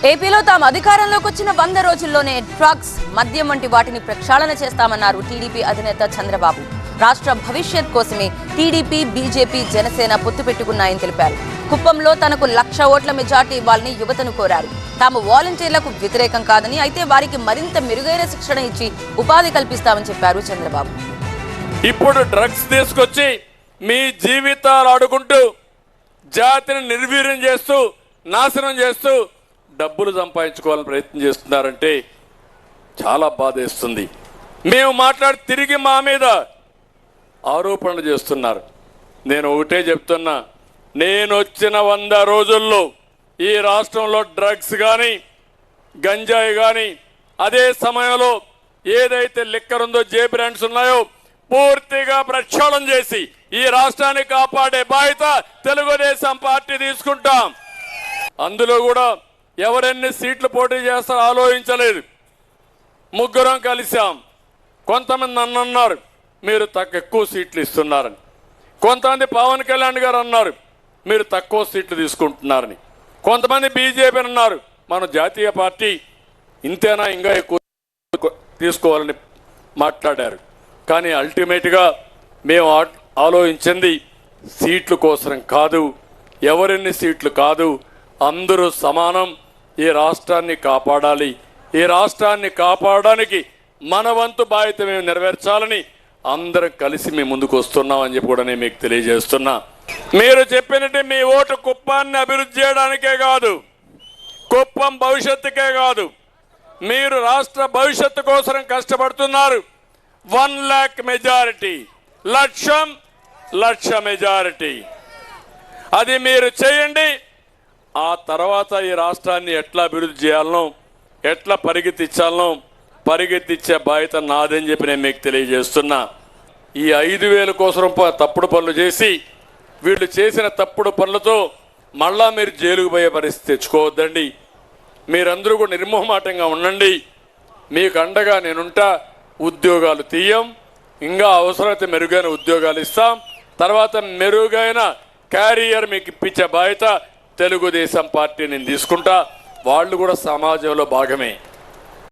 ఏపీలో తాము అధికారంలోకి వచ్చిన 100 రోజుల్లోనే డ్రగ్స్, మద్యం వంటి వాటిని ప్రక్షాళన చేస్తామన్నారు టీడీపీ అధినేత చంద్రబాబు. రాష్ట్ర భవిష్యత్ కోసమే టీడీపీ, బీజేపీ, జనసేన పొత్తు పెట్టుకున్నాయని తెలిపారు. కుప్పంలో తనకు 1,00,000 ఓట్ల మెజార్టీ ఇవ్వాలని యువతను కోరారు. తాము వాలంటీర్లకు వ్యతిరేకం కాదని, అయితే వారికి మరింత మెరుగైన శిక్షణ ఇచ్చి ఉపాధి కల్పిస్తామని చెప్పారు చంద్రబాబు. ఇప్పుడు డ్రగ్స్ తీసుకొచ్చి మీ జీవితాలు ఆడుకుంటూ జాతిని నిర్వీర్యం చేస్తూ నాశనం చేస్తూ డబ్బులు సంపాదించుకోవాలని ప్రయత్నం చేస్తున్నారంటే చాలా బాధేస్తుంది. మేము మాట్లాడి తిరిగి మా మీద ఆరోపణలు చేస్తున్నారు. నేను ఒకటే చెప్తున్నా, నేను వచ్చిన 100 రోజుల్లో ఈ రాష్ట్రంలో డ్రగ్స్ కానీ, గంజాయి కానీ, అదే సమయంలో ఏదైతే లిక్కర్ ఉందో, జే బ్రాండ్స్ ఉన్నాయో పూర్తిగా ప్రక్షాళన చేసి ఈ రాష్ట్రాన్ని కాపాడే బాధ్యత తెలుగుదేశం పార్టీ తీసుకుంటాం. అందులో కూడా ఎవరెన్ని సీట్లు పోటీ చేస్తారో ఆలోచించలేదు. ముగ్గురం కలిసాం. కొంతమంది నన్ను అన్నారు మీరు ఎక్కువ సీట్లు ఇస్తున్నారని, కొంతమంది పవన్ కళ్యాణ్ గారు అన్నారు మీరు తక్కువ సీట్లు తీసుకుంటున్నారని, కొంతమంది బీజేపీ అన్నారు మన జాతీయ పార్టీ ఇంతేనా ఇంకా ఎక్కువ తీసుకోవాలని మాట్లాడారు. కానీ అల్టిమేట్గా మేము ఆలోచించింది సీట్ల కోసం కాదు, ఎవరెన్ని సీట్లు కాదు, అందరూ సమానం. ఈ రాష్ట్రాన్ని కాపాడాలి. ఈ రాష్ట్రాన్ని కాపాడడానికి మన వంతు బాధ్యత మేము నెరవేర్చాలని అందరం కలిసి మేము ముందుకు వస్తున్నామని చెప్పి కూడా నేను మీకు తెలియజేస్తున్నా. మీరు చెప్పినట్టు మీ ఓటు కుప్పాన్ని అభివృద్ధి చేయడానికే కాదు, కుప్పం భవిష్యత్తుకే కాదు, మీరు రాష్ట్ర భవిష్యత్తు కోసం కష్టపడుతున్నారు. 1,00,000 మెజారిటీ, 1,00,000 మెజారిటీ అది మీరు చేయండి. ఆ తర్వాత ఈ రాష్ట్రాన్ని ఎట్లా అభివృద్ధి చేయాలనో, ఎట్లా పరిగెత్తించాలనో పరిగెత్తిచ్చే బాధ్యత నాదని చెప్పి నేను మీకు తెలియజేస్తున్నా. ఈ 5,000 కోసం తప్పుడు పనులు చేసి వీళ్ళు చేసిన తప్పుడు పనులతో మళ్ళా మీరు జైలుకు పోయే పరిస్థితి తెచ్చుకోవద్దండి. మీరందరూ కూడా నిర్మోహమాటంగా ఉండండి. మీకు అండగా నేనుంటా. ఉద్యోగాలు తీయం, ఇంకా అవసరమైతే మెరుగైన ఉద్యోగాలు ఇస్తాం. తర్వాత మెరుగైన క్యారియర్ మీకు ఇప్పించే బాధ్యత తెలుగుదేశం పార్టీ నేను తీసుకుంటా. వాళ్ళు కూడా సమాజంలో భాగమే.